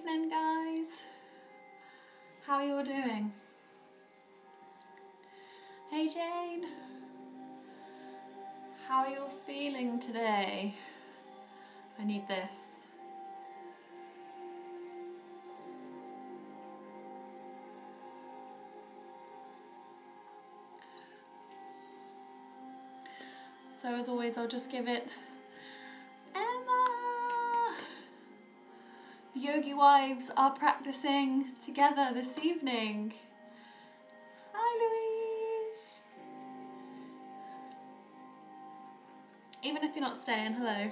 evening, guys. How are you all doing? Hey Jane, how are you all feeling today? I need this. So as always, I'll just give it Emma. The Yogi Wives are practicing together this evening. Hi Louise. Even if you're not staying, hello.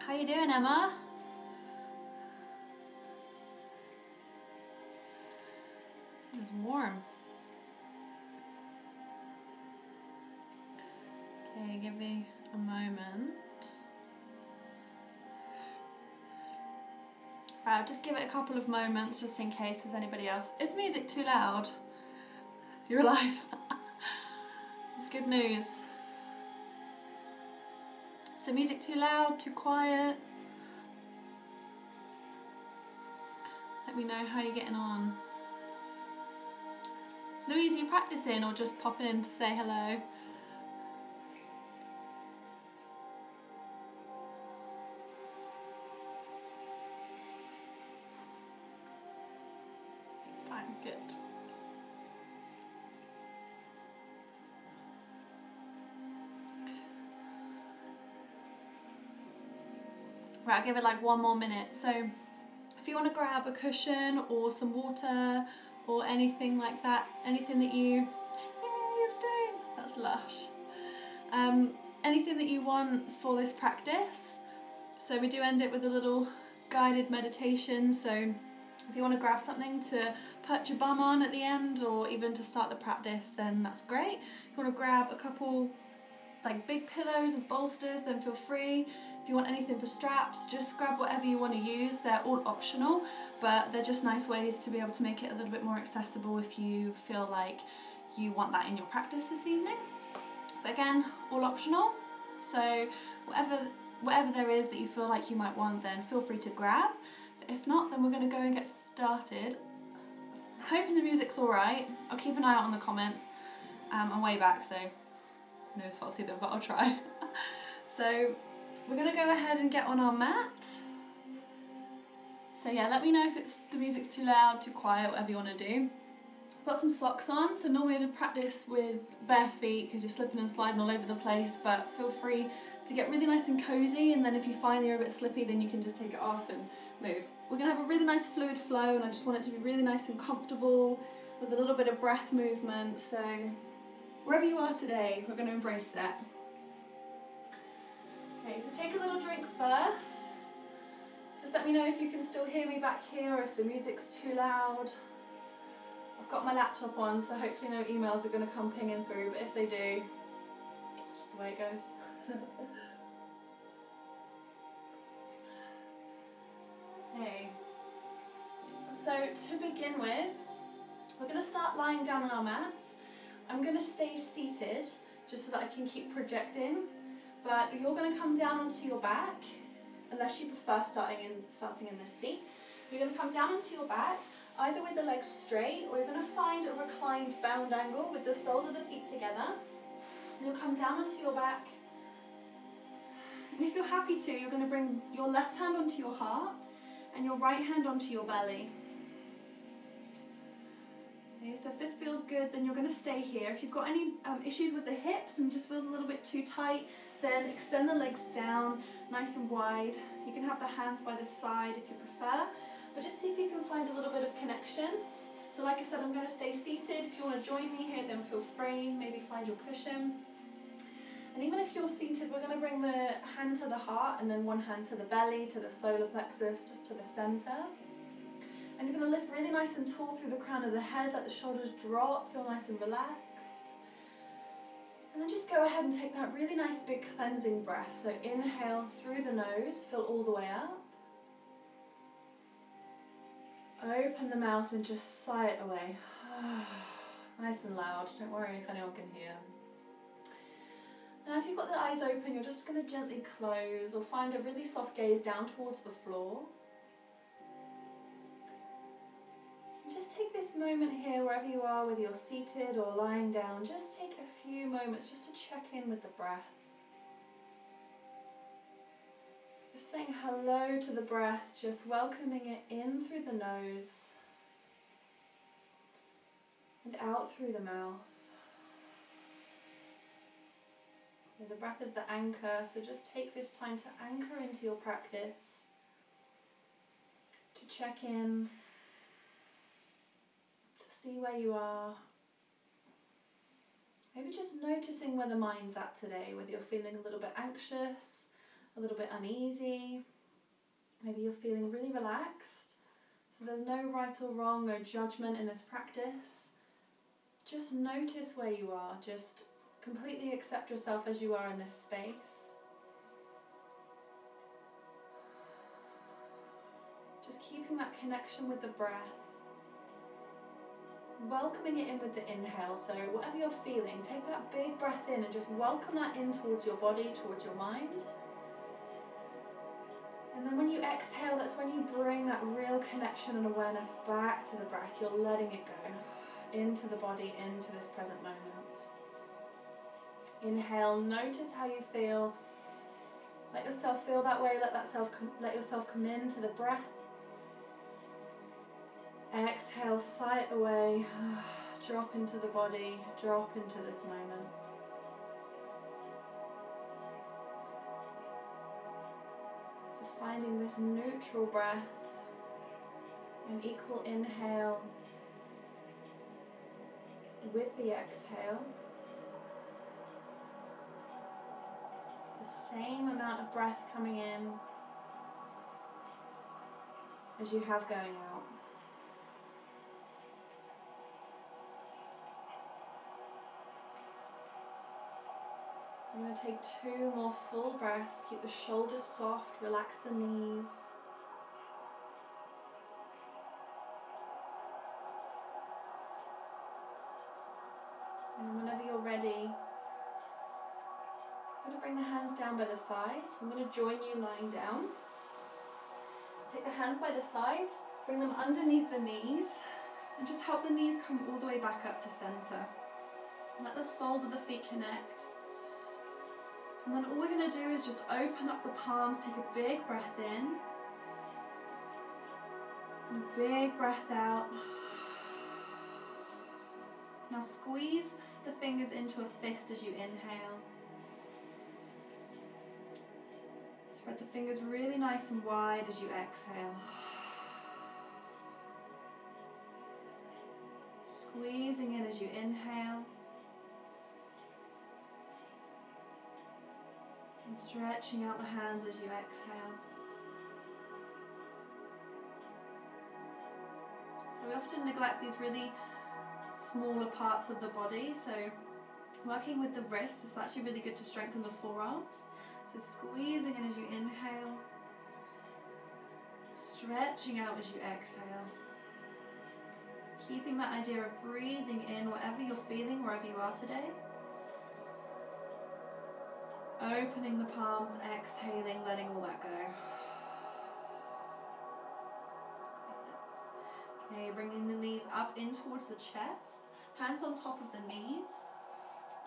How you doing, Emma? It's warm. Okay, give me a moment. Right, I'll just give it a couple of moments just in case there's anybody else. Is music too loud? You're alive. It's good news. Is the music too loud, too quiet? Let me know how you're getting on. Louise, are you practicing or just popping in to say hello? Fine, good. Right, I'll give it like 1 more minute. So if you want to grab a cushion or some water or anything like that, anything that you, you're staying, that's lush. Anything that you want for this practice. So we do end it with a little guided meditation. So if you want to grab something to put your bum on at the end or even to start the practice, then that's great. If you want to grab a couple like big pillows as bolsters, then feel free. If you want anything for straps, just grab whatever you want to use. They're all optional, but they're just nice ways to be able to make it a little bit more accessible if you feel like you want that in your practice this evening. But again, all optional. So whatever there is that you feel like you might want, then feel free to grab. But if not, then we're going to go and get started. Hoping the music's alright. I'll keep an eye out on the comments. I'm way back, so who knows if I'll see them, but I'll try. So we're going to go ahead and get on our mat. So yeah, let me know if the music's too loud, too quiet, whatever you want to do. I've got some socks on, so normally I practice with bare feet because you're slipping and sliding all over the place, but feel free to get really nice and cozy, and then if you find you're a bit slippy, then you can just take it off and move. We're going to have a really nice fluid flow, and I just want it to be really nice and comfortable with a little bit of breath movement. So wherever you are today, we're going to embrace that. Okay, so take a little drink first. Just let me know if you can still hear me back here or if the music's too loud. I've got my laptop on, so hopefully no emails are going to come pinging through, but if they do, it's just the way it goes. Okay, so to begin with, we're going to start lying down on our mats. I'm going to stay seated just so that I can keep projecting, but you're going to come down onto your back, unless you prefer starting in this seat. You're going to come down onto your back, either with the legs straight, or you're going to find a reclined bound angle with the soles of the feet together. And you'll come down onto your back, and if you're happy to, you're going to bring your left hand onto your heart and your right hand onto your belly. Okay, so if this feels good, then you're going to stay here. If you've got any issues with the hips and just feels a little bit too tight, then extend the legs down nice and wide. You can have the hands by the side if you prefer, but just see if you can find a little bit of connection. So like I said, I'm going to stay seated. If you want to join me here, then feel free. Maybe find your cushion. And even if you're seated, we're going to bring the hand to the heart and then one hand to the belly, to the solar plexus, just to the center. And you're going to lift really nice and tall through the crown of the head, let the shoulders drop, feel nice and relaxed. And then just go ahead and take that really nice big cleansing breath. So inhale through the nose, fill all the way up. Open the mouth and just sigh it away. Nice and loud, don't worry if anyone can hear. Now if you've got the eyes open, you're just going to gently close or find a really soft gaze down towards the floor. Just take this moment here, wherever you are, whether you're seated or lying down, just take a few moments just to check in with the breath. Just saying hello to the breath, just welcoming it in through the nose and out through the mouth. The breath is the anchor, so just take this time to anchor into your practice, to check in, to see where you are. Maybe just noticing where the mind's at today, whether you're feeling a little bit anxious, a little bit uneasy. Maybe you're feeling really relaxed. So there's no right or wrong, no judgment in this practice. Just notice where you are, just completely accept yourself as you are in this space. Just keeping that connection with the breath. Welcoming it in with the inhale, so whatever you're feeling, take that big breath in and just welcome that in towards your body, towards your mind. And then when you exhale, that's when you bring that real connection and awareness back to the breath. You're letting it go into the body, into this present moment. Inhale, notice how you feel. Let yourself feel that way, let yourself come into the breath. Exhale, sigh it away, drop into the body, drop into this moment. Just finding this neutral breath, an equal inhale with the exhale. The same amount of breath coming in as you have going out. I'm going to take 2 more full breaths. Keep the shoulders soft, relax the knees. And whenever you're ready, I'm going to bring the hands down by the sides. I'm going to join you lying down. Take the hands by the sides, bring them underneath the knees, and just help the knees come all the way back up to center. Let the soles of the feet connect. And then all we're going to do is just open up the palms, take a big breath in, and a big breath out. Now squeeze the fingers into a fist as you inhale. Spread the fingers really nice and wide as you exhale. Squeezing in as you inhale. And stretching out the hands as you exhale. So we often neglect these really smaller parts of the body, so working with the wrists is actually really good to strengthen the forearms. So squeezing in as you inhale, stretching out as you exhale. Keeping that idea of breathing in whatever you're feeling, wherever you are today. Opening the palms, exhaling, letting all that go. Okay, bringing the knees up in towards the chest, hands on top of the knees.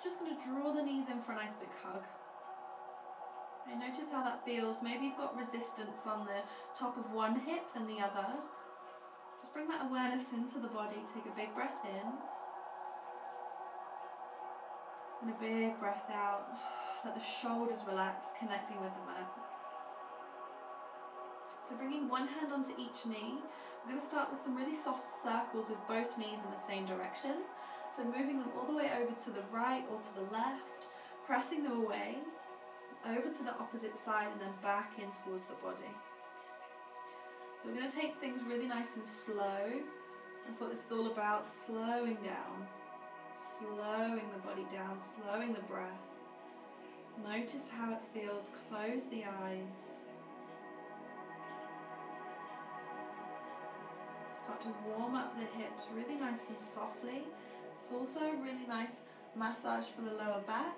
Just going to draw the knees in for a nice big hug. Okay, notice how that feels. Maybe you've got resistance on the top of one hip than the other. Just bring that awareness into the body. Take a big breath in. And a big breath out. Let the shoulders relax, connecting with the mat. So bringing one hand onto each knee. I'm going to start with some really soft circles with both knees in the same direction. So moving them all the way over to the right or to the left, pressing them away, over to the opposite side and then back in towards the body. So we're going to take things really nice and slow. That's what this is all about, slowing down. Slowing the body down, slowing the breath. Notice how it feels. Close the eyes. Start to warm up the hips really nice and softly. It's also a really nice massage for the lower back.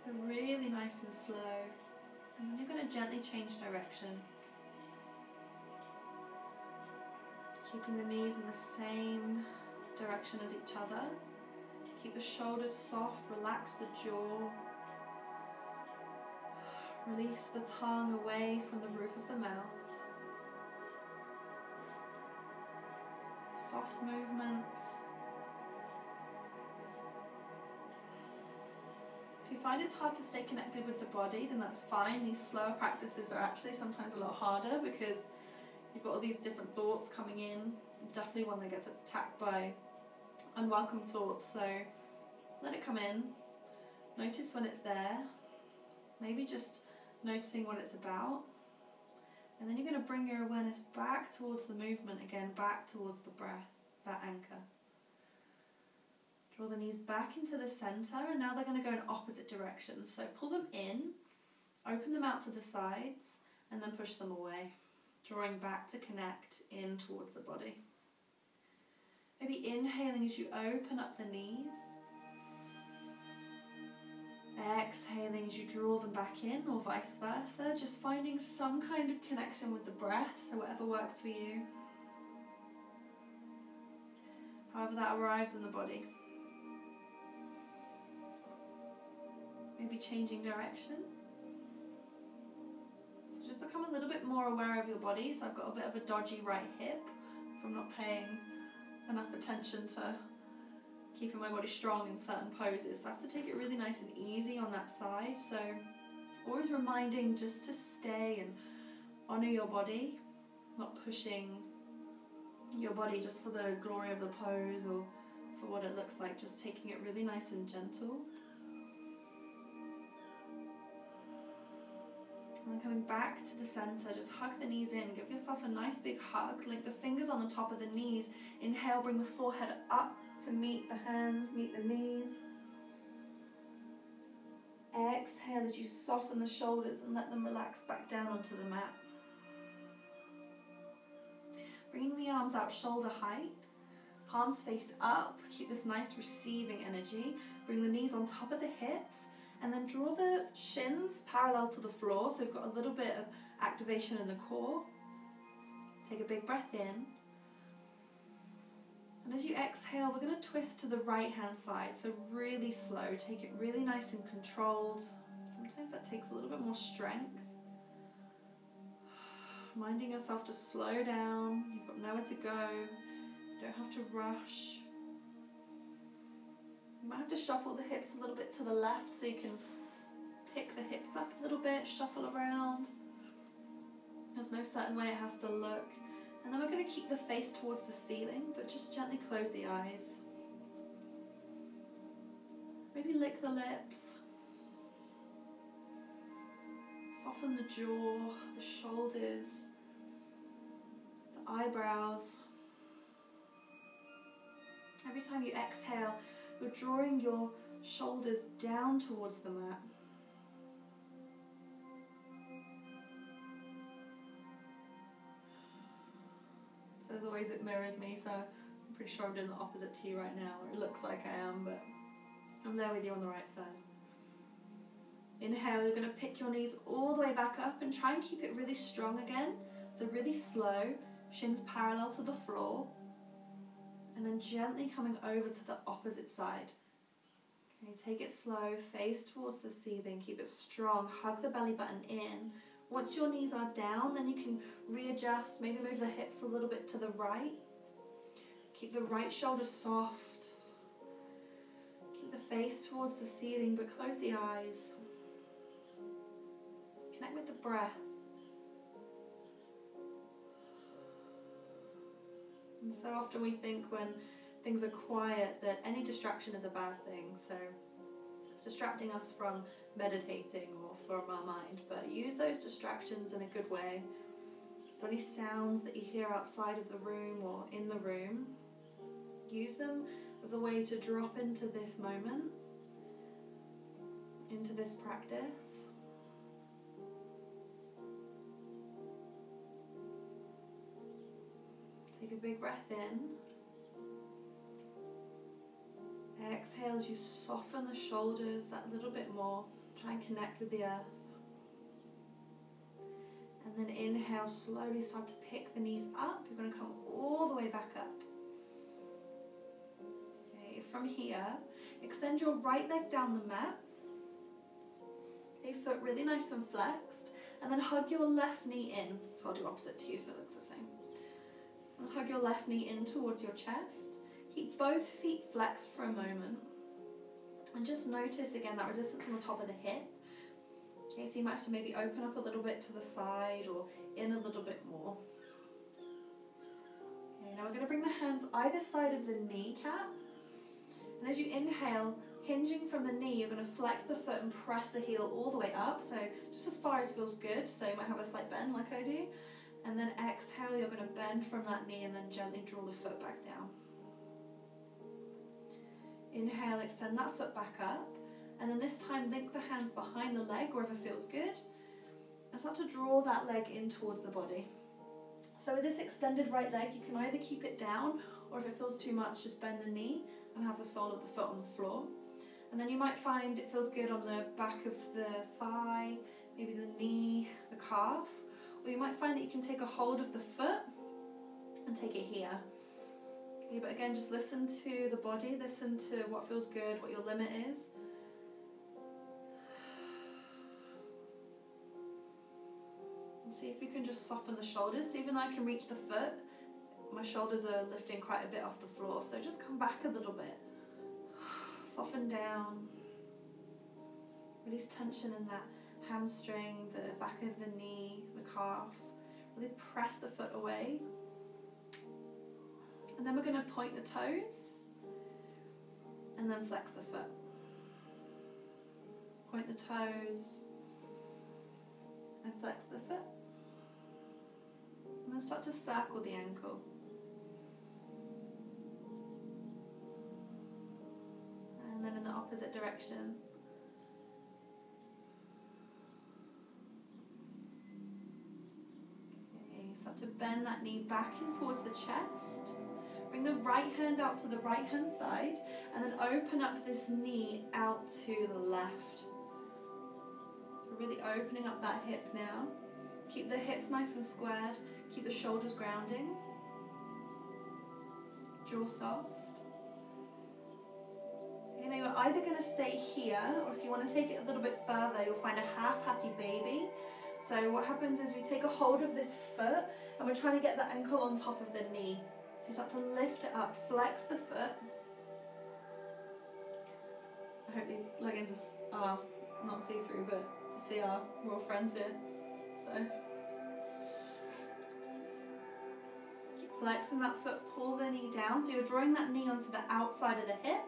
So really nice and slow. And then you're going to gently change direction. Keeping the knees in the same direction as each other. Keep the shoulders soft, relax the jaw. Release the tongue away from the roof of the mouth. Soft movements. If you find it's hard to stay connected with the body, then that's fine. These slower practices are actually sometimes a lot harder because you've got all these different thoughts coming in. Definitely one that gets attacked by unwelcome thoughts, so let it come in. Notice when it's there. Maybe just noticing what it's about. And then you're going to bring your awareness back towards the movement again, back towards the breath, that anchor. Draw the knees back into the center, and now they're going to go in opposite directions. So pull them in, open them out to the sides, and then push them away, drawing back to connect in towards the body. Maybe inhaling as you open up the knees. Exhaling as you draw them back in, or vice versa, just finding some kind of connection with the breath, so whatever works for you. However that arrives in the body. Maybe changing direction. So just become a little bit more aware of your body. So I've got a bit of a dodgy right hip from not paying enough attention to keeping my body strong in certain poses. So I have to take it really nice and easy on that side. So always reminding just to stay and honour your body, not pushing your body just for the glory of the pose or for what it looks like, just taking it really nice and gentle. And then coming back to the center, just hug the knees in, give yourself a nice big hug, link the fingers on the top of the knees, inhale, bring the forehead up to meet the hands, meet the knees. Exhale as you soften the shoulders and let them relax back down onto the mat. Bringing the arms out shoulder height, palms face up, keep this nice receiving energy. Bring the knees on top of the hips, and then draw the shins parallel to the floor, so we've got a little bit of activation in the core. Take a big breath in. And as you exhale, we're going to twist to the right hand side, so really slow. Take it really nice and controlled. Sometimes that takes a little bit more strength. Reminding yourself to slow down. You've got nowhere to go. You don't have to rush. You might have to shuffle the hips a little bit to the left so you can pick the hips up a little bit, shuffle around. There's no certain way it has to look. And then we're going to keep the face towards the ceiling, but just gently close the eyes. Maybe lick the lips. Soften the jaw, the shoulders, the eyebrows. Every time you exhale, you're drawing your shoulders down towards the mat. So as always, it mirrors me, so I'm pretty sure I'm doing the opposite to you right now, or it looks like I am, but I'm there with you on the right side. Inhale, you're going to pick your knees all the way back up and try and keep it really strong again. So really slow, shins parallel to the floor. And then gently coming over to the opposite side. Okay, take it slow, face towards the ceiling, keep it strong, hug the belly button in. Once your knees are down, then you can readjust, maybe move the hips a little bit to the right. Keep the right shoulder soft. Keep the face towards the ceiling, but close the eyes. Connect with the breath. And so often we think when things are quiet that any distraction is a bad thing. So it's distracting us from meditating or from our mind. But use those distractions in a good way. So any sounds that you hear outside of the room or in the room, use them as a way to drop into this moment, into this practice. Take a big breath in. Exhale as you soften the shoulders that little bit more. Try and connect with the earth. And then inhale, slowly start to pick the knees up. You're going to come all the way back up. Okay, from here, extend your right leg down the mat. Okay, foot really nice and flexed. And then hug your left knee in. So I'll do opposite to you so it looks the same. And hug your left knee in towards your chest. Keep both feet flexed for a moment. And just notice again that resistance on the top of the hip. Okay, so you might have to maybe open up a little bit to the side or in a little bit more. Okay, now we're going to bring the hands either side of the kneecap. And as you inhale, hinging from the knee, you're going to flex the foot and press the heel all the way up. So just as far as feels good. So you might have a slight bend like I do. And then exhale, you're going to bend from that knee and then gently draw the foot back down. Inhale, extend that foot back up. And then this time, link the hands behind the leg, wherever feels good. And start to draw that leg in towards the body. So with this extended right leg, you can either keep it down, or if it feels too much, just bend the knee and have the sole of the foot on the floor. And then you might find it feels good on the back of the thigh, maybe the knee, the calf. Or you might find that you can take a hold of the foot and take it here. Okay, but again, just listen to the body, listen to what feels good, what your limit is. And see if you can just soften the shoulders. So even though I can reach the foot, my shoulders are lifting quite a bit off the floor. So just come back a little bit. Soften down. Release tension in that hamstring, the back of the knee, the calf. Really press the foot away. And then we're going to point the toes and then flex the foot. Point the toes and flex the foot. And then start to circle the ankle. And then in the opposite direction. Okay, start to bend that knee back in towards the chest. Bring the right hand out to the right hand side and then open up this knee out to the left. So really opening up that hip now. Keep the hips nice and squared. Keep the shoulders grounding. Jaw soft. Okay, now you're either going to stay here, or if you want to take it a little bit further, you'll find a half happy baby. So what happens is we take a hold of this foot and we're trying to get the ankle on top of the knee. So you start to lift it up, flex the foot. I hope these leggings are not see-through, but if they are, we're all friends here. So keep flexing that foot, pull the knee down. So you're drawing that knee onto the outside of the hip.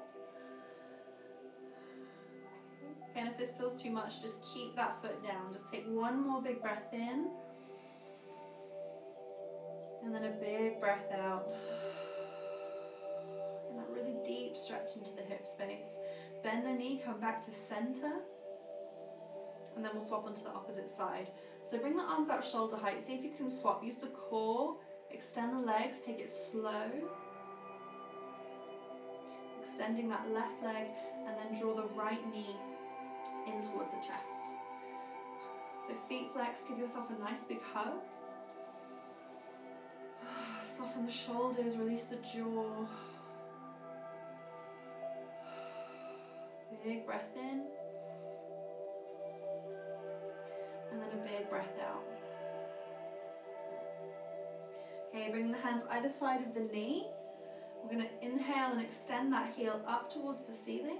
And if this feels too much, just keep that foot down. Just take one more big breath in. And then a big breath out. And that really deep stretch into the hip space. Bend the knee, come back to center. And then we'll swap onto the opposite side. So bring the arms out shoulder height. See if you can swap. Use the core. Extend the legs. Take it slow. Extending that left leg. And then draw the right knee in towards the chest. So feet flex. Give yourself a nice big hug. Soften the shoulders, release the jaw. Big breath in. And then a big breath out. Okay, bring the hands either side of the knee. We're going to inhale and extend that heel up towards the ceiling.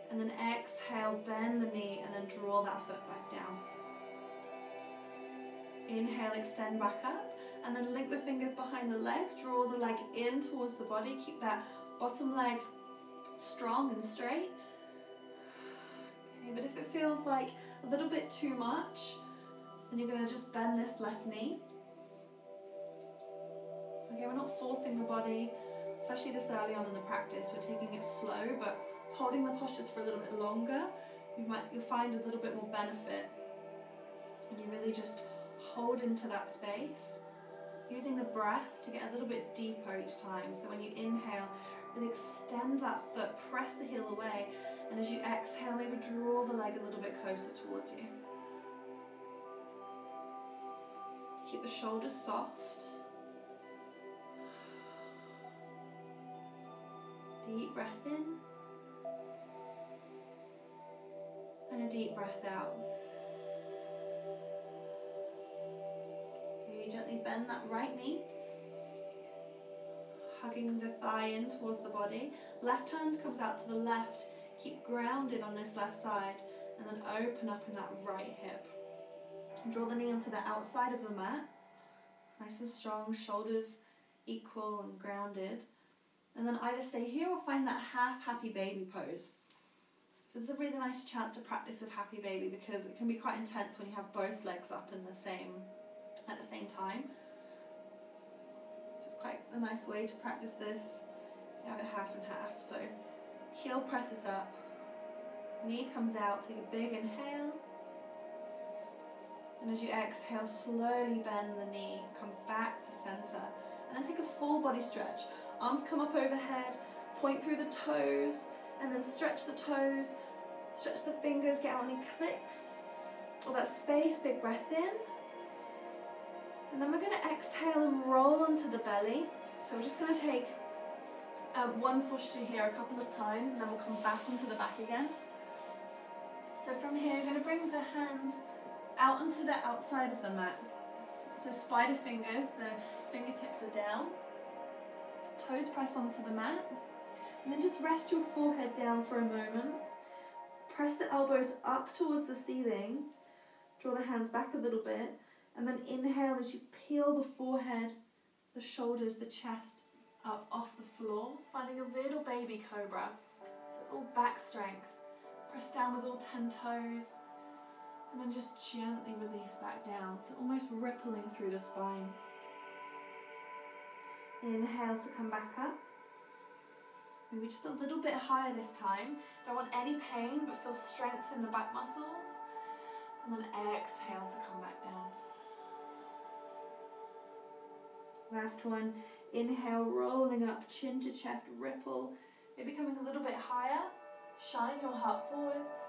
And then exhale, bend the knee, and then draw that foot back down. Inhale, extend back up. And then link the fingers behind the leg, draw the leg in towards the body, keep that bottom leg strong and straight. Okay, but if it feels like a little bit too much, then you're going to just bend this left knee. So again, we're not forcing the body, especially this early on in the practice. We're taking it slow, but holding the postures for a little bit longer, you'll find a little bit more benefit. And you really just hold into that space. Using the breath to get a little bit deeper each time. So when you inhale, really extend that foot, press the heel away, and as you exhale, maybe draw leg a little bit closer towards you. Keep the shoulders soft. Deep breath in. And a deep breath out. Okay, gently bend that right knee. Hugging the thigh in towards the body. Left hand comes out to the left. Keep grounded on this left side. And then open up in that right hip. Draw the knee onto the outside of the mat. Nice and strong, shoulders equal and grounded. And then either stay here or find that half happy baby pose. So it's a really nice chance to practice with happy baby because it can be quite intense when you have both legs up in at the same time. So it's quite a nice way to practice this. You have it half and half. So heel presses up, knee comes out, take a big inhale. And as you exhale, slowly bend the knee, come back to center. And then take a full body stretch. Arms come up overhead, point through the toes, and then stretch the toes, stretch the fingers, get out any clicks. All that space, big breath in. And then we're going to exhale and roll onto the belly. So we're just going to take one posture here a couple of times, and then we'll come back onto the back again. So from here, you're going to bring the hands out onto the outside of the mat. So spider fingers, the fingertips are down. Toes press onto the mat. And then just rest your forehead down for a moment. Press the elbows up towards the ceiling. Draw the hands back a little bit. And then inhale as you peel the forehead, the shoulders, the chest up off the floor. Finding a little baby cobra. So it's all back strength. Press down with all 10 toes. And then just gently release back down. So almost rippling through the spine. Inhale to come back up. Maybe just a little bit higher this time. Don't want any pain, but feel strength in the back muscles. And then exhale to come back down. Last one. Inhale, rolling up, chin to chest, ripple. Maybe coming a little bit higher. Shine your heart forwards.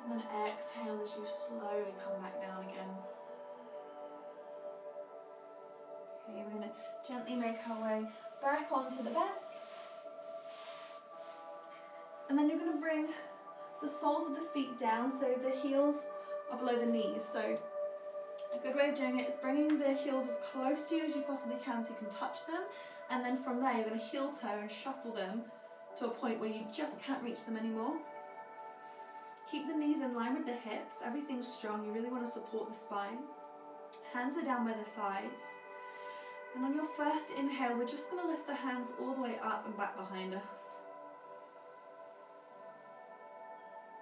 And then exhale as you slowly come back down again. Okay, we're going to gently make our way back onto the back. And then you're going to bring the soles of the feet down so the heels are below the knees. So a good way of doing it is bringing the heels as close to you as you possibly can so you can touch them. And then from there you're going to heel toe and shuffle them to a point where you just can't reach them anymore. Keep the knees in line with the hips. Everything's strong. You really want to support the spine. Hands are down by the sides. And on your first inhale, we're just going to lift the hands all the way up and back behind us.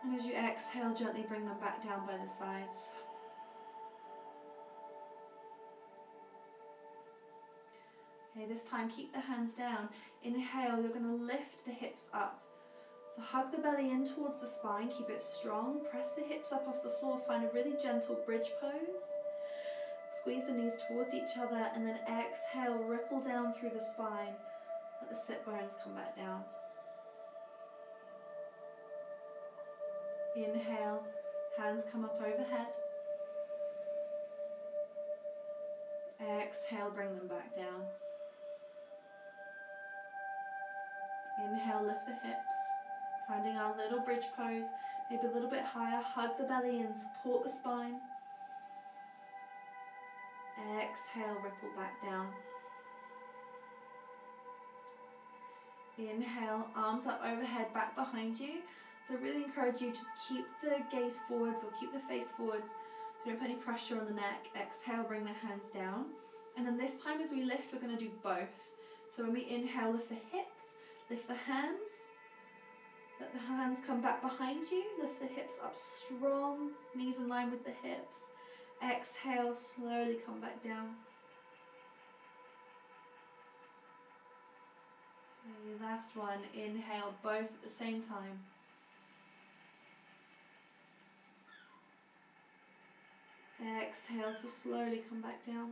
And as you exhale, gently bring them back down by the sides. Okay, this time keep the hands down. Inhale, you're going to lift the hips up. So hug the belly in towards the spine, keep it strong. Press the hips up off the floor, find a really gentle bridge pose. Squeeze the knees towards each other and then exhale, ripple down through the spine. Let the sit bones come back down. Inhale, hands come up overhead. Exhale, bring them back down. Inhale, lift the hips, finding our little bridge pose, maybe a little bit higher. Hug the belly in, support the spine. Exhale, ripple back down. Inhale, arms up overhead, back behind you. So I really encourage you to keep the gaze forwards or keep the face forwards. So don't put any pressure on the neck. Exhale, bring the hands down. And then this time as we lift, we're going to do both. So when we inhale, lift the hips, lift the hands. Let the hands come back behind you. Lift the hips up strong, knees in line with the hips. Exhale, slowly come back down. Okay, last one, inhale, both at the same time. Exhale to slowly come back down.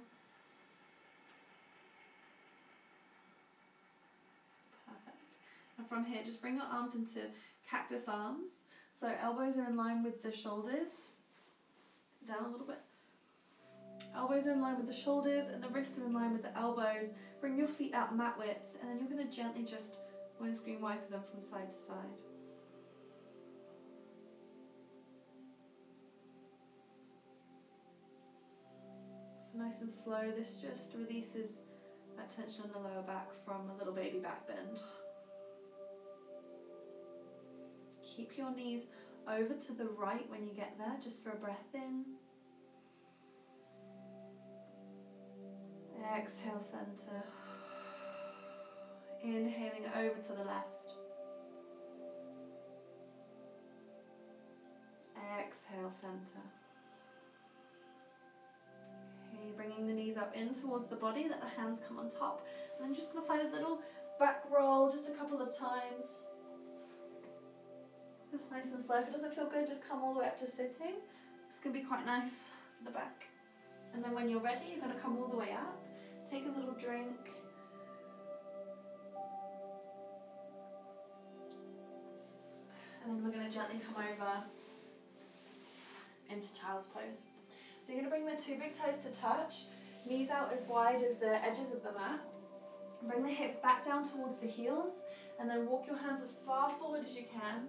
Perfect. And from here, just bring your arms into cactus arms. So elbows are in line with the shoulders. Down a little bit. Elbows are in line with the shoulders and the wrists are in line with the elbows. Bring your feet out mat width and then you're going to gently just windscreen wiper them from side to side. So nice and slow, this just releases that tension in the lower back from a little baby back bend. Keep your knees over to the right when you get there, just for a breath in. Exhale, center. Inhaling over to the left. Exhale, center. Okay, bringing the knees up in towards the body, let the hands come on top. And I'm just going to find a little back roll just a couple of times. Just nice and slow. If it doesn't feel good, just come all the way up to sitting. It's going to be quite nice for the back. And then when you're ready, you're going to come all the way up. Take a little drink. And then we're going to gently come over into child's pose. So you're going to bring the two big toes to touch, knees out as wide as the edges of the mat. Bring the hips back down towards the heels, and then walk your hands as far forward as you can,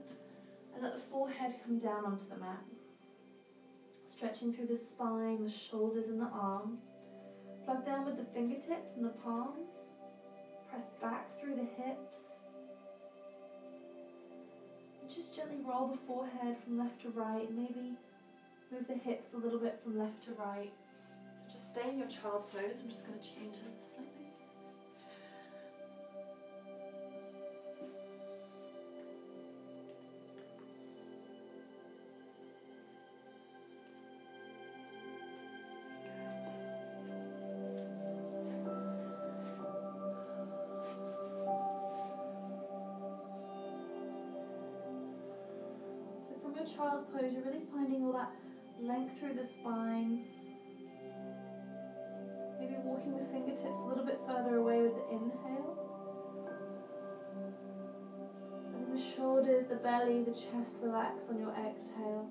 and let the forehead come down onto the mat. Stretching through the spine, the shoulders and the arms. Plug down with the fingertips and the palms. Press back through the hips. And just gently roll the forehead from left to right. Maybe move the hips a little bit from left to right. So just stay in your child's pose. I'm just going to change it slightly. Child's pose, you're really finding all that length through the spine. Maybe walking the fingertips a little bit further away with the inhale. And then the shoulders, the belly, the chest relax on your exhale.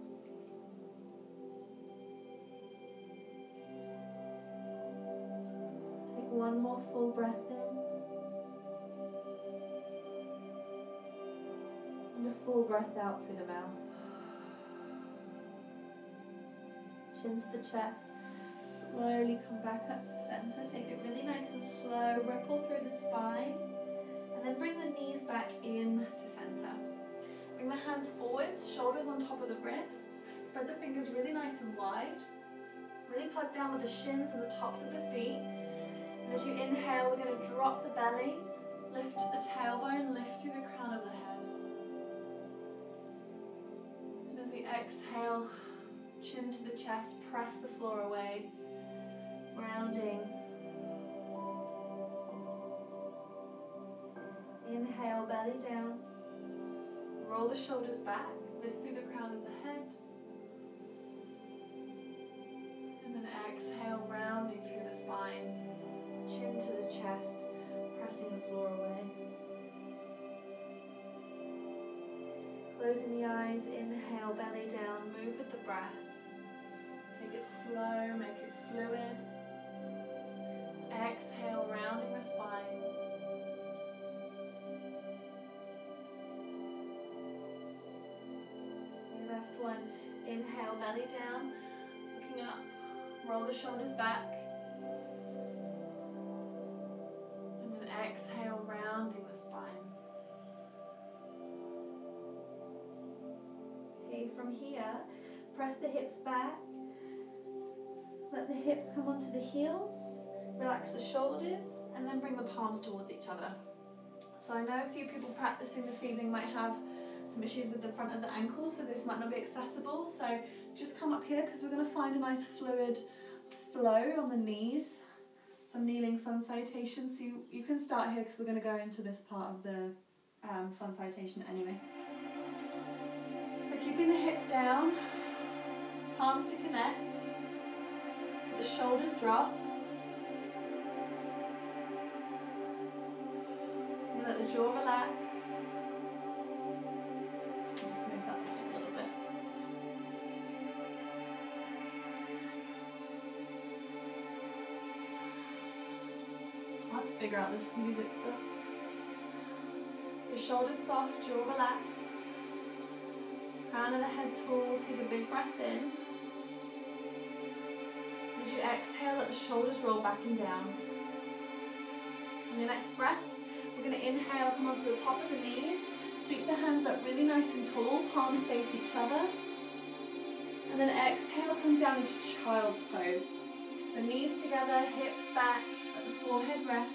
Take one more full breath in. And a full breath out through the mouth. Chin to the chest, slowly come back up to center, take it really nice and slow, ripple through the spine, and then bring the knees back in to center. Bring the hands forwards, shoulders on top of the wrists, spread the fingers really nice and wide, really plug down with the shins and the tops of the feet, and as you inhale, we're going to drop the belly, lift the tailbone, lift through the crown of the head, and as we exhale, chin to the chest, press the floor away, grounding. Inhale, belly down. Roll the shoulders back, lift through the crown of the head. And then exhale, rounding through the spine, chin to the chest, pressing the floor away. Closing the eyes, inhale, belly down, move with the breath. Take it slow, make it fluid. Exhale, rounding the spine. Your last one. Inhale, belly down, looking up. Roll the shoulders back. And then exhale, rounding the spine. Okay, from here, press the hips back. Let the hips come onto the heels, relax the shoulders, and then bring the palms towards each other. So I know a few people practicing this evening might have some issues with the front of the ankles, so this might not be accessible. So just come up here because we're going to find a nice fluid flow on the knees. Some kneeling sun salutations. So you can start here because we're going to go into this part of the sun salutation anyway. So keeping the hips down, palms to connect. The shoulders drop. You let the jaw relax. Just move that a little hard to figure out this music stuff. So shoulders soft, jaw relaxed. Crown of the head tall, take a big breath in. As you exhale, let the shoulders roll back and down. On your next breath, we're going to inhale, come onto the top of the knees, sweep the hands up really nice and tall, palms face each other. And then exhale, come down into child's pose. So knees together, hips back, let the forehead rest.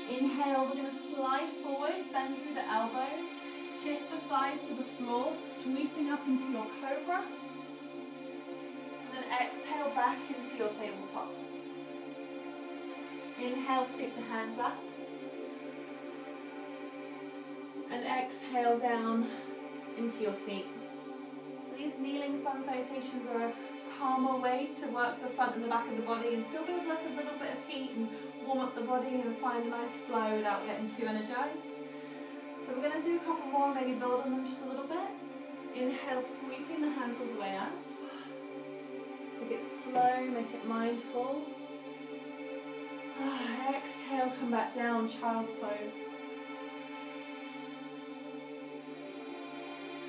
Inhale, we're going to slide forwards, bend through the elbows, kiss the thighs to the floor, sweeping up into your cobra. And then exhale back into your tabletop. Inhale, sweep the hands up. And exhale down into your seat. So these kneeling sun salutations are a calmer way to work the front and the back of the body and still build like a little bit of heat and warm up the body and find a nice flow without getting too energized. So we're going to do a couple more, maybe build on them just a little bit. Inhale, sweeping the hands all the way up. Make it slow, make it mindful. Exhale, come back down, child's pose.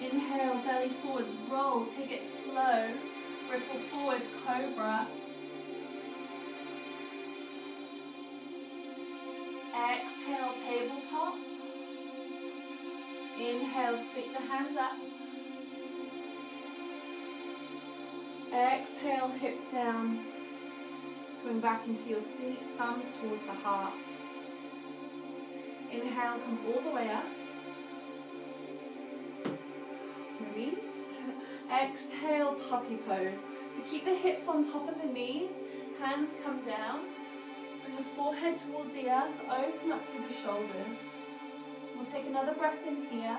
Inhale, belly forwards, roll, take it slow. Ripple forwards, cobra. Exhale, tabletop. Inhale, sweep the hands up. Exhale, hips down. Coming back into your seat, thumbs towards the heart. Inhale, come all the way up. Release. Exhale, puppy pose. So keep the hips on top of the knees, hands come down. Bring the forehead towards the earth, open up through the shoulders. We'll take another breath in here.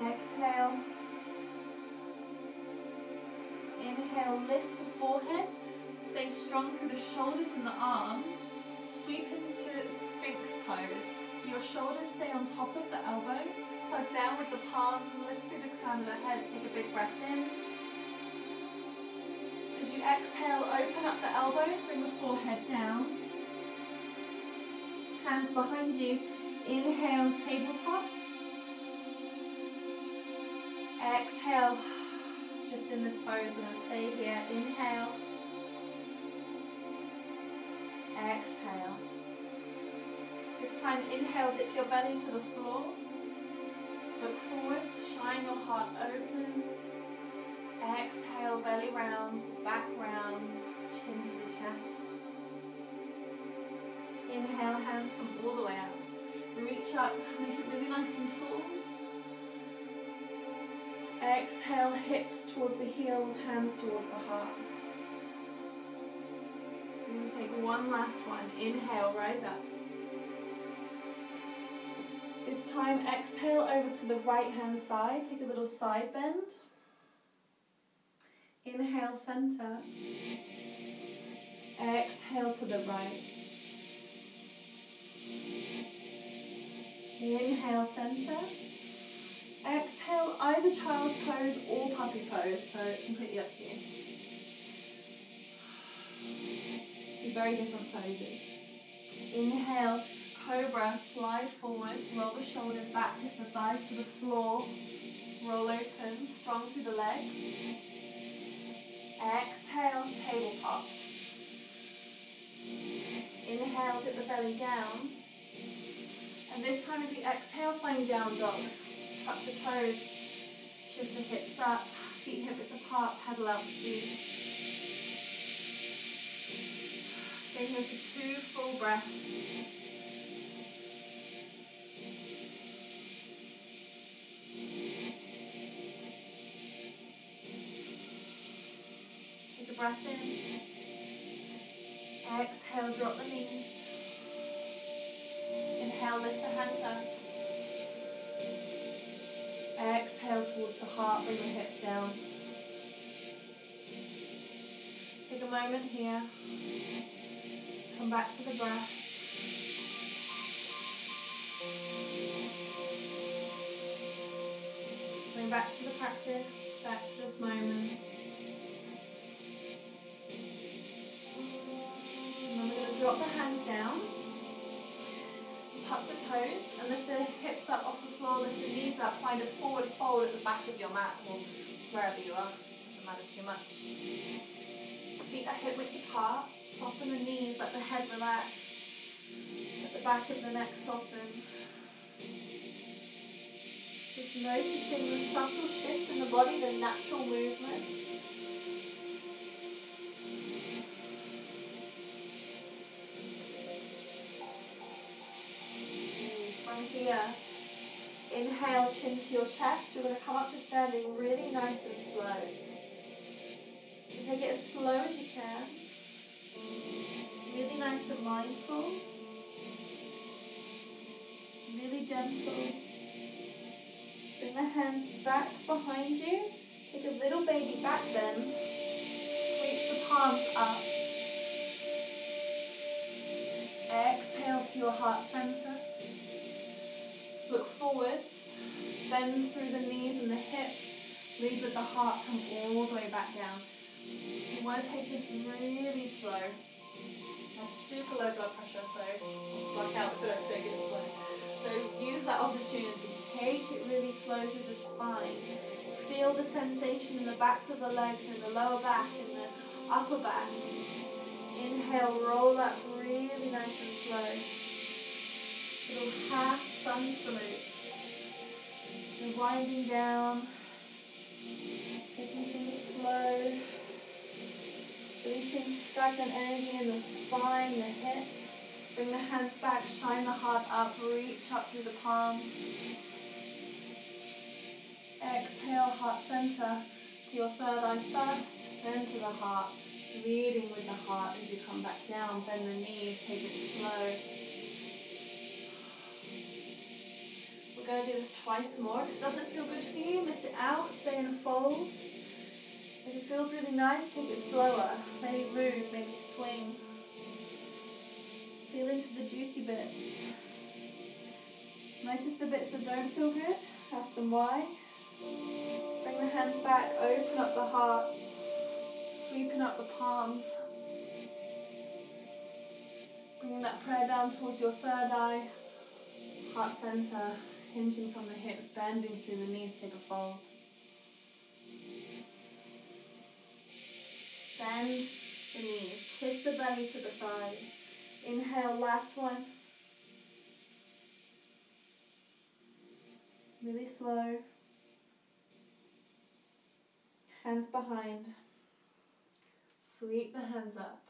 Exhale. Inhale, lift the forehead. Stay strong through the shoulders and the arms. Sweep into Sphinx pose. So your shoulders stay on top of the elbows. Plug down with the palms, lift through the crown of the head. Take a big breath in. As you exhale, open up the elbows, bring the forehead down. Hands behind you. Inhale, tabletop. Exhale. Just in this pose, we're going to stay here. Inhale. Exhale. This time, inhale, dip your belly to the floor. Look forwards, shine your heart open. Exhale, belly rounds, back rounds, chin to the chest. Inhale, hands come all the way up. Reach up, make it really nice and tall. Exhale, hips towards the heels, hands towards the heart. We're going to take one last one. Inhale, rise up. This time, exhale over to the right hand side. Take a little side bend. Inhale, center. Exhale to the right. Inhale, center. Exhale, either child's pose or puppy pose, so it's completely up to you. Two very different poses. Inhale, cobra, slide forwards, roll the shoulders back, kiss the thighs to the floor, roll open, strong through the legs. Exhale, tabletop. Inhale, dip the belly down. And this time as we exhale, find down dog. Tuck the toes, shift the hips up, feet hip width apart, pedal out the feet. Stay here for 2 full breaths. Take a breath in. Exhale, drop the knees. Inhale, lift the hands up. Exhale towards the heart, bring the hips down. Take a moment here. Come back to the breath. Bring back to the practice, back to this moment. drop the hands down, tuck the toes, and lift the hips up off the floor, lift the knees up, find a forward fold at the back of your mat, or wherever you are, doesn't matter too much. Feet are hip width apart, soften the knees, let the head relax, let the back of the neck soften. Just noticing the subtle shift in the body, the natural movement. From here, inhale, chin to your chest. You're going to come up to standing really nice and slow. You take it as slow as you can. Really nice and mindful. Really gentle. Bring the hands back behind you. Take a little baby back bend. Sweep the palms up. Exhale to your heart center. Look forwards. Bend through the knees and the hips. Lead with the heart. Come all the way back down. So you want to take this really slow. I have super low blood pressure, so block out if I don't take it slow. So use that opportunity. Take it really slow through the spine. Feel the sensation in the backs of the legs, in the lower back, in the upper back. Inhale, roll up really nice and slow. Little half sun salute. You're winding down. Taking things slow. Releasing stagnant energy in the spine, the hips. Bring the hands back, shine the heart up, reach up through the palms. Exhale, heart center to your third eye first, then to the heart. Leading with the heart as you come back down, bend the knees, take it slow. We're going to do this twice more. If it doesn't feel good for you, miss it out, stay in a fold. If it feels really nice, take it slower. Maybe move, maybe swing. Feel into the juicy bits. Notice the bits that don't feel good. Ask them why. Bring the hands back, open up the heart. Sweeping up the palms. Bringing that prayer down towards your third eye. Heart center, hinging from the hips, bending through the knees, take a fold. Bend the knees, kiss the belly to the thighs. Inhale, last one. Really slow. Hands behind. Sweep the hands up.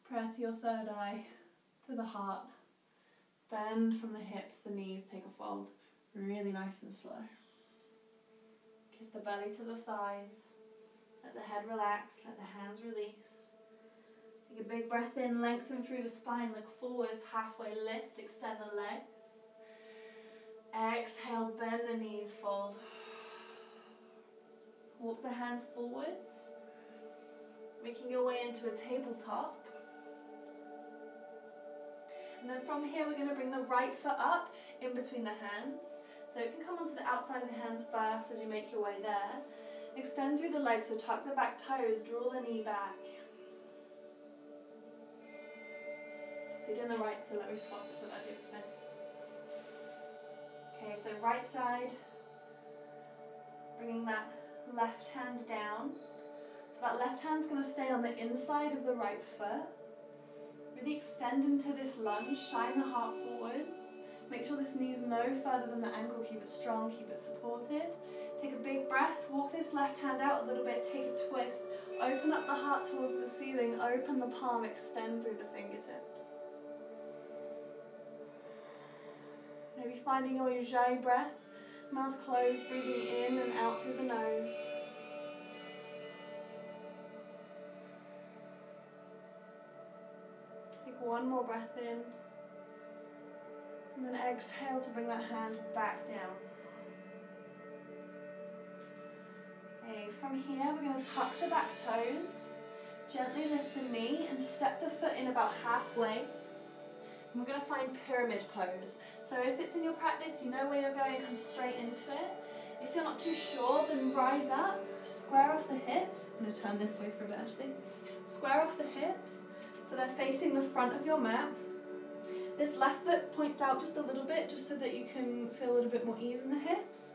Prayer to your third eye, to the heart. Bend from the hips, the knees, take a fold. Really nice and slow. Kiss the belly to the thighs. Let the head relax, let the hands release. Take a big breath in, lengthen through the spine, look forwards, halfway lift, extend the legs. Exhale, bend the knees, fold. Walk the hands forwards, making your way into a tabletop. And then from here we're going to bring the right foot up in between the hands. So it can come onto the outside of the hands first as you make your way there. Extend through the legs, so tuck the back toes, draw the knee back. So you're doing the right, so let me swap this so that I do the same. Okay, so right side, bringing that left hand down. So that left hand's going to stay on the inside of the right foot. Really extend into this lunge, shine the heart forwards. Make sure this knee's no further than the ankle, keep it strong, keep it supported. Take a big breath, walk this left hand out a little bit, take a twist. Open up the heart towards the ceiling, open the palm, extend through the fingertips. Maybe finding your ujjayi breath, mouth closed, breathing in and out through the nose. Take one more breath in. And then exhale to bring that hand back down. Okay, from here we're going to tuck the back toes, gently lift the knee and step the foot in about halfway. And we're going to find pyramid pose. So if it's in your practice, you know where you're going, come straight into it. If you're not too sure, then rise up, square off the hips. I'm going to turn this way for a bit actually. Square off the hips, So they're facing the front of your mat. This left foot points out just a little bit, just so that you can feel a little bit more ease in the hips.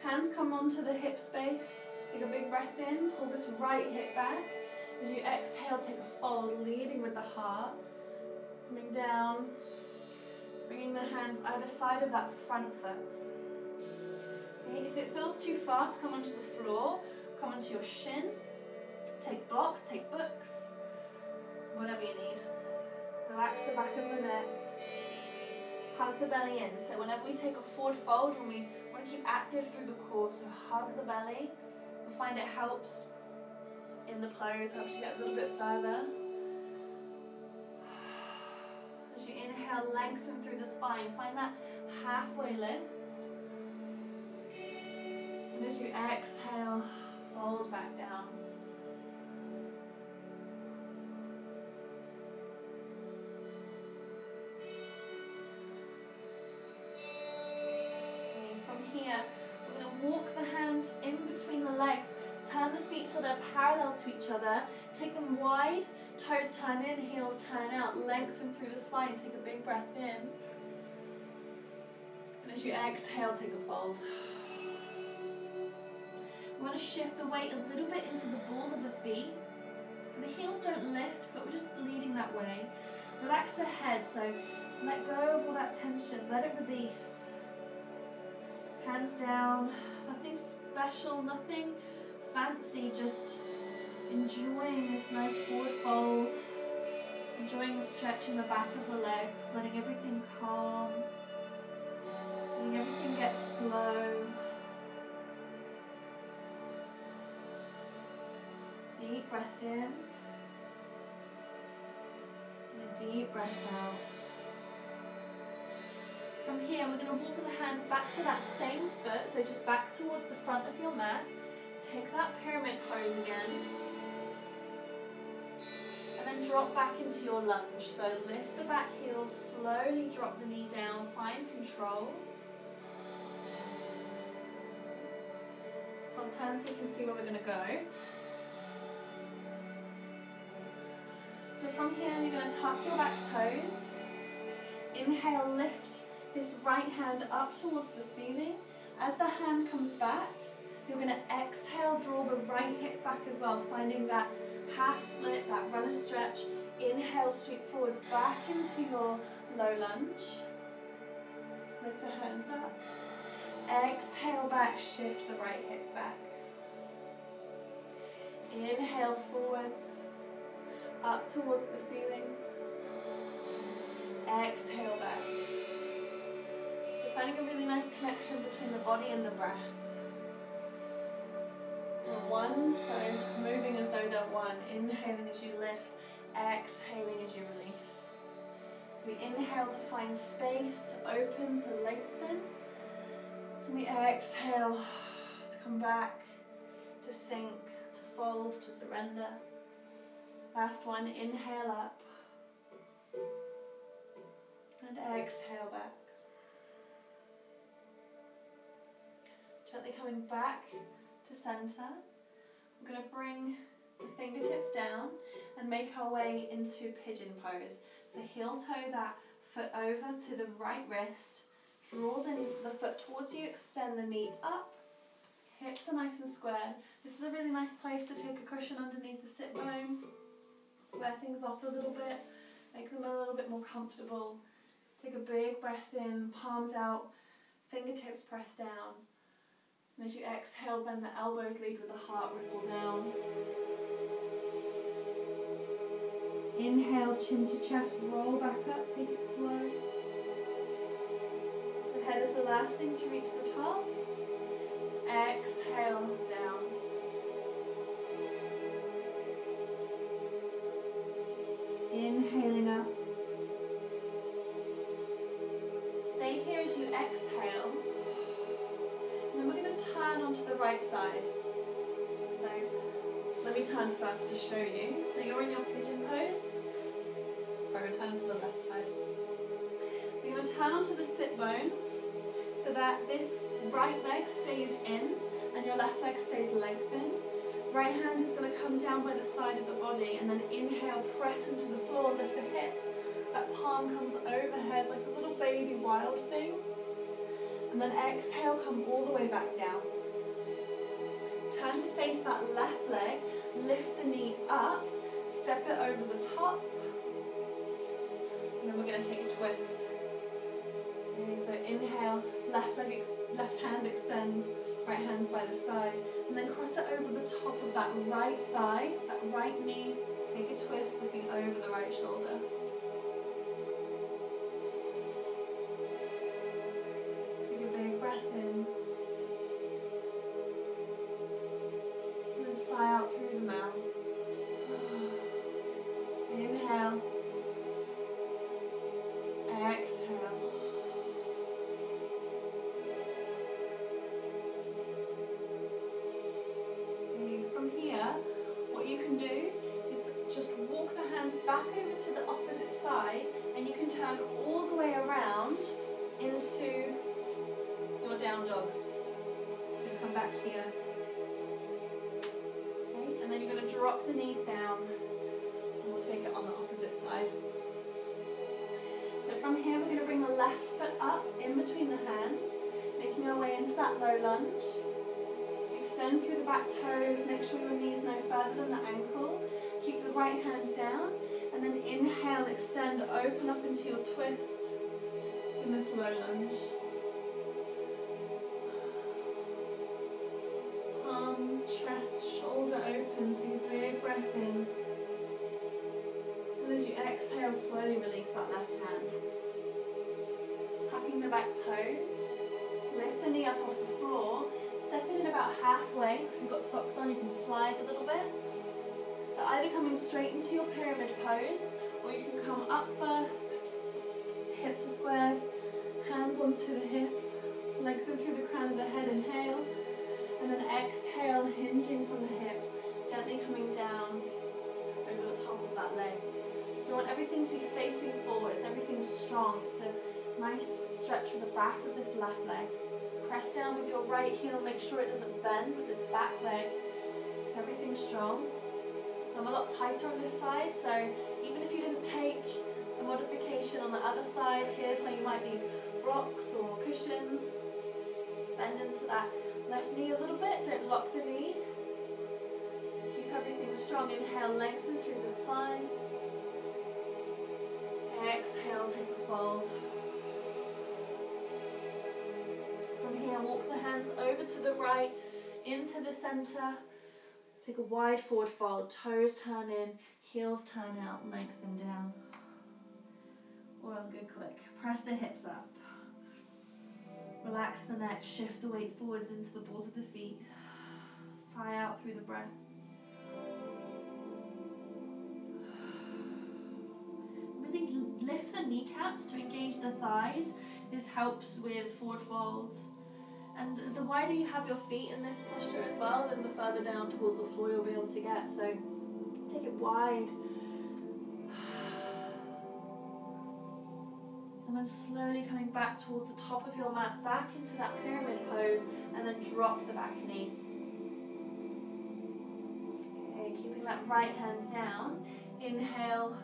Hands come onto the hip space. Take a big breath in, pull this right hip back. As you exhale, take a fold, leading with the heart. Coming down, bringing the hands either side of that front foot. Okay, if it feels too far to come onto the floor, come onto your shin. Take blocks, take books, whatever you need. Relax the back of the neck. Hug the belly in. So whenever we take a forward fold, when we want to keep active through the core, so hug the belly. You'll find it helps in the pose, helps you get a little bit further. As you inhale, lengthen through the spine. Find that halfway lift. And as you exhale, fold back down. Here, we're going to walk the hands in between the legs, turn the feet so they're parallel to each other, take them wide, toes turn in, heels turn out, lengthen through the spine, take a big breath in, and as you exhale, take a fold. We want to shift the weight a little bit into the balls of the feet, so the heels don't lift, but we're just leading that way. Relax the head, so let go of all that tension, let it release. Hands down, nothing special, nothing fancy, just enjoying this nice forward fold, enjoying the stretch in the back of the legs, letting everything calm, letting everything get slow. Deep breath in, and a deep breath out. From here, we're going to walk the hands back to that same foot, so just back towards the front of your mat. Take that pyramid pose again. And then drop back into your lunge. So lift the back heels, slowly drop the knee down, find control. So I'll turn so you can see where we're going to go. So from here, you're going to tuck your back toes. Inhale, lift this right hand up towards the ceiling. As the hand comes back, you're going to exhale, draw the right hip back as well, finding that half split, that runner stretch. Inhale, sweep forwards back into your low lunge. Lift the hands up. Exhale back, shift the right hip back. Inhale forwards, up towards the ceiling. Exhale back. Finding a really nice connection between the body and the breath. We're one, so moving as though they're one. Inhaling as you lift, exhaling as you release. So we inhale to find space, to open, to lengthen. And we exhale to come back, to sink, to fold, to surrender. Last one, inhale up. And exhale back. Gently coming back to center. We're going to bring the fingertips down and make our way into pigeon pose. So heel toe that foot over to the right wrist. Draw the foot towards you, extend the knee up. Hips are nice and squared. This is a really nice place to take a cushion underneath the sit bone. Square things off a little bit. Make them a little bit more comfortable. Take a big breath in, palms out, fingertips press down. And as you exhale, bend the elbows, lead with the heart, ripple down. Inhale, chin to chest, roll back up, take it slow. The head is the last thing to reach the top. Exhale, down. Inhaling up. Stay here as you exhale. And then we're going to turn onto the right side. So let me turn first to show you. So you're in your pigeon pose. Sorry, we're turning to the left side. So you're going to turn onto the sit bones so that this right leg stays in and your left leg stays lengthened. Right hand is going to come down by the side of the body, and then inhale, press into the floor, lift the hips. That palm comes overhead like a little baby wild thing. And then exhale, come all the way back down. Turn to face that left leg, lift the knee up, step it over the top, and then we're going to take a twist. Okay, so inhale, left hand extends, right hand's by the side, and then cross it over the top of that right thigh, that right knee, take a twist, looking over the right shoulder. Take a big breath in. And then sigh out through the mouth. Inhale. Exhale. From here, what you can do is just walk the hands back over to the opposite side, and you can turn all the way around into your down dog. So come back here. Okay, and then you're going to drop the knees down, and we'll take it on the opposite side. So from here, we're going to bring the left foot up in between the hands, making our way into that low lunge. Extend through the back toes, make sure your knee's no further than the ankle. Keep the right hands down, and then inhale, extend, open up into your twist in this low lunge. Palm, chest, shoulder open, take a big breath in. And as you exhale, slowly release that left hand. Tucking the back toes, lift the knee up off the floor. Stepping in about halfway. If you've got socks on, you can slide a little bit. So either coming straight into your pyramid pose, or you can come up first, hips are squared, hands onto the hips, lengthen through the crown of the head, inhale, and then exhale, hinging from the hips, gently coming down over the top of that leg. So you want everything to be facing forwards, everything strong. It's a nice stretch for the back of this left leg. Press down with your right heel, make sure it doesn't bend with this back leg. Everything's strong. So I'm a lot tighter on this side, so even if you didn't take the modification on the other side, here's where you might need rocks or cushions. Bend into that left knee a little bit, don't lock the knee. Keep everything strong, inhale, lengthen through the spine. Exhale, take a fold. From here, walk the hands over to the right, into the center. Take a wide forward fold, toes turn in, heels turn out, lengthen down. Oh, that was a good click. Press the hips up. Relax the neck, shift the weight forwards into the balls of the feet. Sigh out through the breath. Really lift the kneecaps to engage the thighs. This helps with forward folds. And the wider you have your feet in this posture as well, then the further down towards the floor you'll be able to get. So take it wide. And then slowly coming back towards the top of your mat, back into that pyramid pose, and then drop the back knee. Okay, keeping that right hand down. Inhale,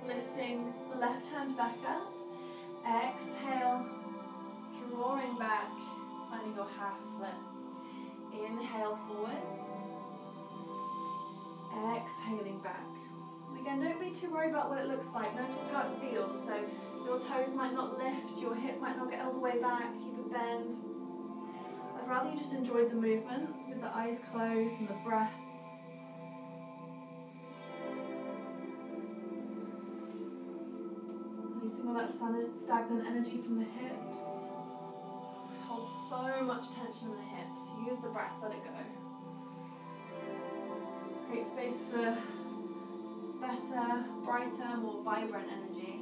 lifting the left hand back up. Exhale, drawing back, finding your half split. Inhale forwards. Exhaling back. And again, don't be too worried about what it looks like. Notice how it feels. So your toes might not lift, your hip might not get all the way back, keep it bend. I'd rather you just enjoy the movement with the eyes closed and the breath. Releasing all that stagnant energy from the hips. Hold so much tension in the hips. Use the breath, let it go. Create space for better, brighter, more vibrant energy.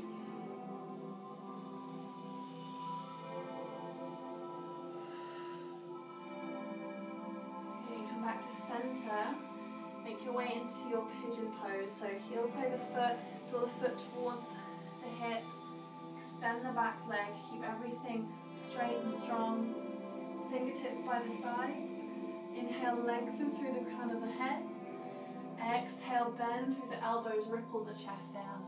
Okay, come back to center. Make your way into your pigeon pose. So heel toe the foot, draw the foot towards the hip. Extend the back leg, keep everything straight and strong. Fingertips by the side. Inhale, lengthen through the crown of the head. Exhale, bend through the elbows, ripple the chest down.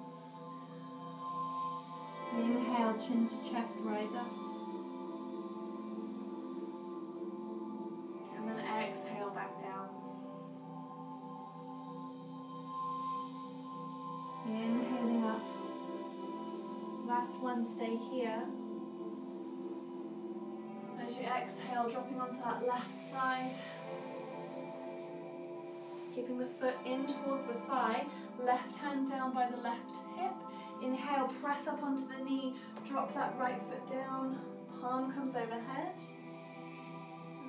Inhale, chin to chest, rise up. And then exhale, back down. Inhaling up. Last one, stay here. As you exhale, dropping onto that left side. Keeping the foot in towards the thigh, left hand down by the left hip. Inhale, press up onto the knee, drop that right foot down, palm comes overhead.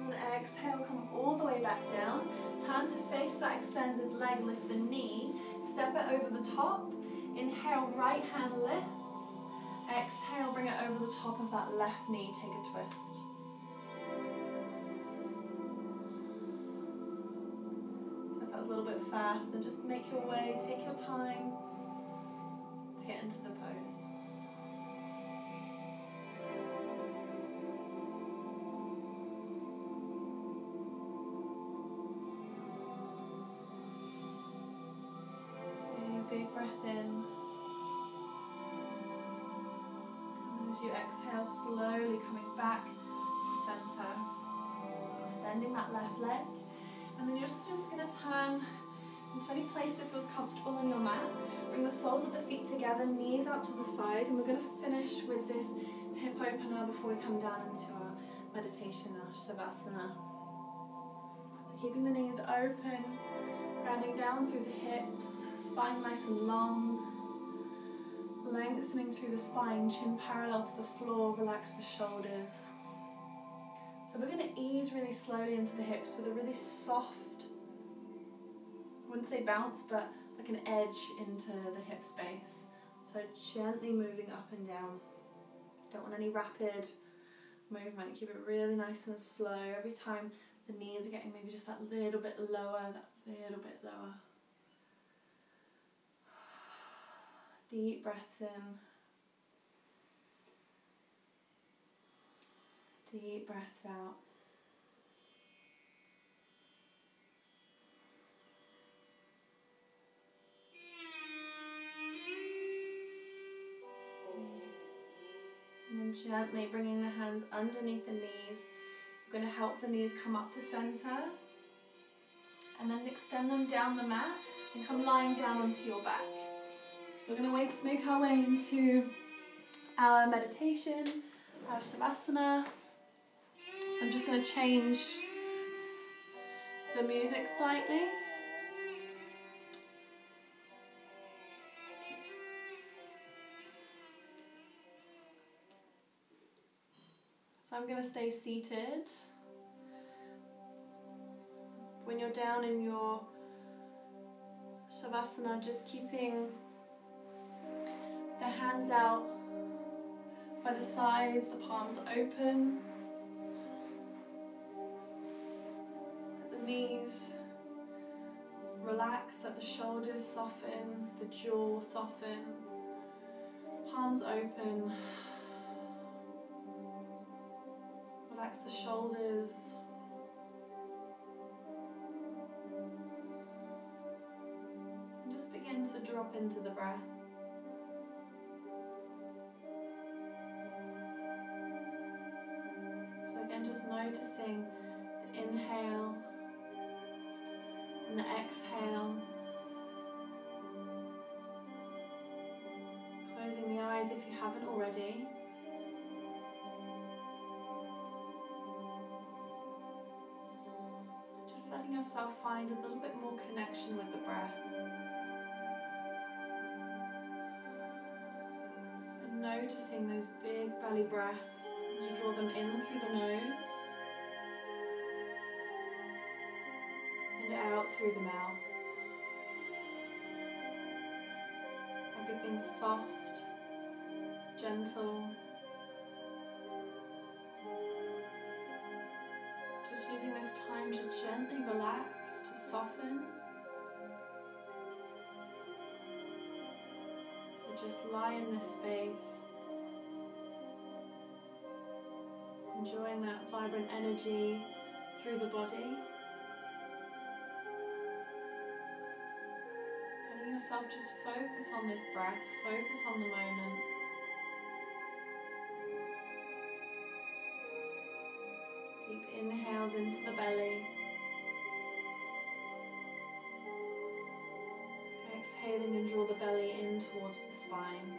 And then exhale, come all the way back down. Turn to face that extended leg, lift the knee, step it over the top. Inhale, right hand lifts. Exhale, bring it over the top of that left knee, take a twist. So if that's a little bit fast, then just make your way, take your time to get into the pose. Big breath in. And as you exhale, slowly coming back to center. Extending that left leg. And then you're just going to turn into any place that feels comfortable on your mat. Bring the soles of the feet together, knees out to the side. And we're going to finish with this hip opener before we come down into our meditation, our Shavasana. So keeping the knees open, rounding down through the hips. Spine nice and long, lengthening through the spine, chin parallel to the floor, relax the shoulders. So we're going to ease really slowly into the hips with a really soft, I wouldn't say bounce, but like an edge into the hip space. So gently moving up and down. Don't want any rapid movement, keep it really nice and slow. Every time the knees are getting maybe just that little bit lower, that little bit lower. Deep breaths in. Deep breaths out. And then gently bringing the hands underneath the knees. You're going to help the knees come up to center. And then extend them down the mat and come lying down onto your back. So we're going to make our way into our meditation, our Shavasana. So I'm just going to change the music slightly. So I'm going to stay seated. When you're down in your Shavasana, just keeping the hands out by the sides, the palms open. Let the knees relax, let the shoulders soften, the jaw soften, palms open. Relax the shoulders. And just begin to drop into the breath. Just noticing the inhale and the exhale. Closing the eyes if you haven't already. Just letting yourself find a little bit more connection with the breath. So noticing those big belly breaths. You draw them in through the nose and out through the mouth. Everything's soft, gentle. Just using this time to gently relax, to soften. To just lie in this space. Enjoying that vibrant energy through the body. yourself just focus on this breath, focus on the moment. Deep inhales into the belly. Exhaling and draw the belly in towards the spine.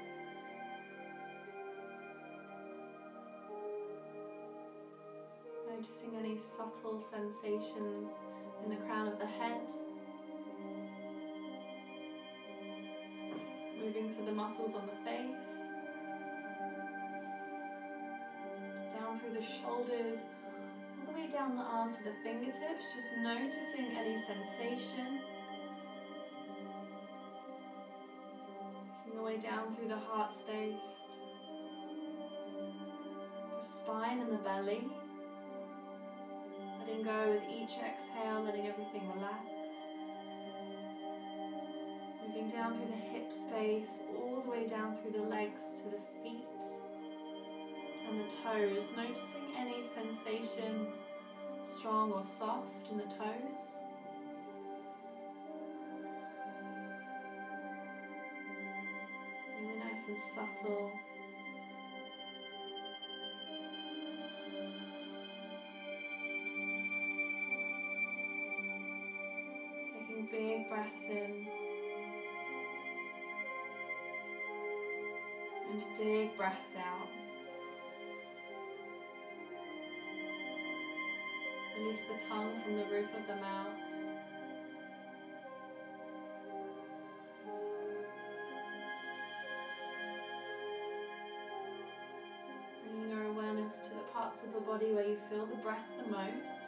Noticing any subtle sensations in the crown of the head. Moving to the muscles on the face. Down through the shoulders, all the way down the arms to the fingertips, just noticing any sensation. Working the way down through the heart space, the spine and the belly. Letting go with each exhale, letting everything relax. Moving down through the hip space, all the way down through the legs to the feet and the toes. Noticing any sensation, strong or soft, in the toes. Really nice and subtle. Taking big breaths in and big breaths out. Release the tongue from the roof of the mouth. Bringing your awareness to the parts of the body where you feel the breath the most.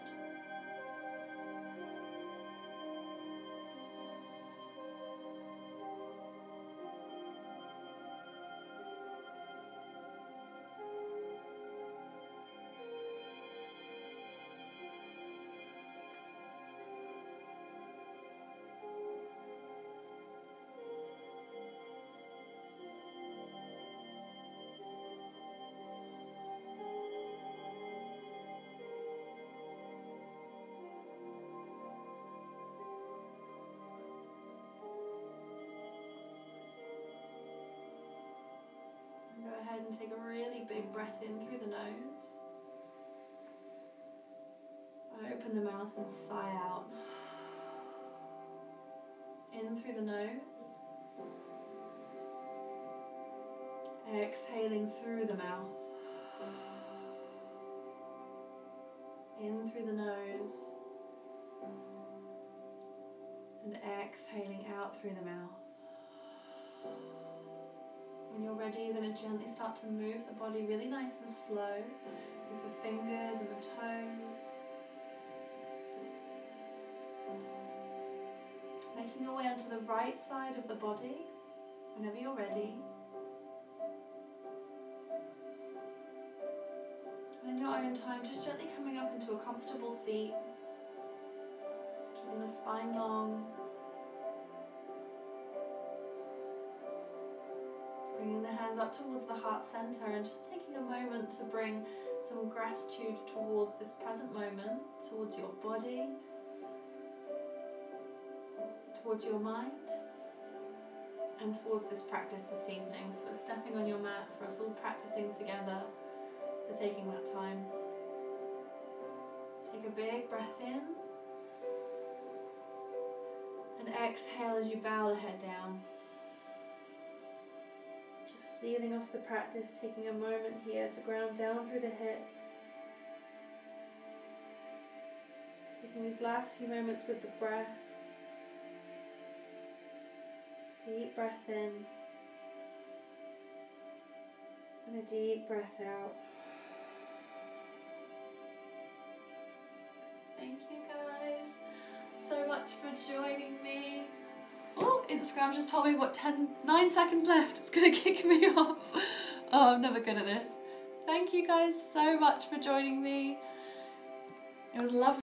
Go ahead and take a really big breath in through the nose. Open the mouth and sigh out. In through the nose. Exhaling through the mouth. In through the nose. And exhaling out through the mouth. When you're ready, you're going to gently start to move the body really nice and slow with the fingers and the toes. Making your way onto the right side of the body whenever you're ready. And in your own time, just gently coming up into a comfortable seat, keeping the spine long. Bringing the hands up towards the heart center and just taking a moment to bring some gratitude towards this present moment, towards your body, towards your mind, and towards this practice this evening, for stepping on your mat, for us all practicing together, for taking that time. Take a big breath in and exhale as you bow the head down. Sealing off the practice, taking a moment here to ground down through the hips. Taking these last few moments with the breath. Deep breath in. And a deep breath out. Thank you guys so much for joining me. Oh, Instagram just told me what 9 seconds left. It's gonna kick me off. Oh, I'm never good at this. Thank you guys so much for joining me. It was lovely.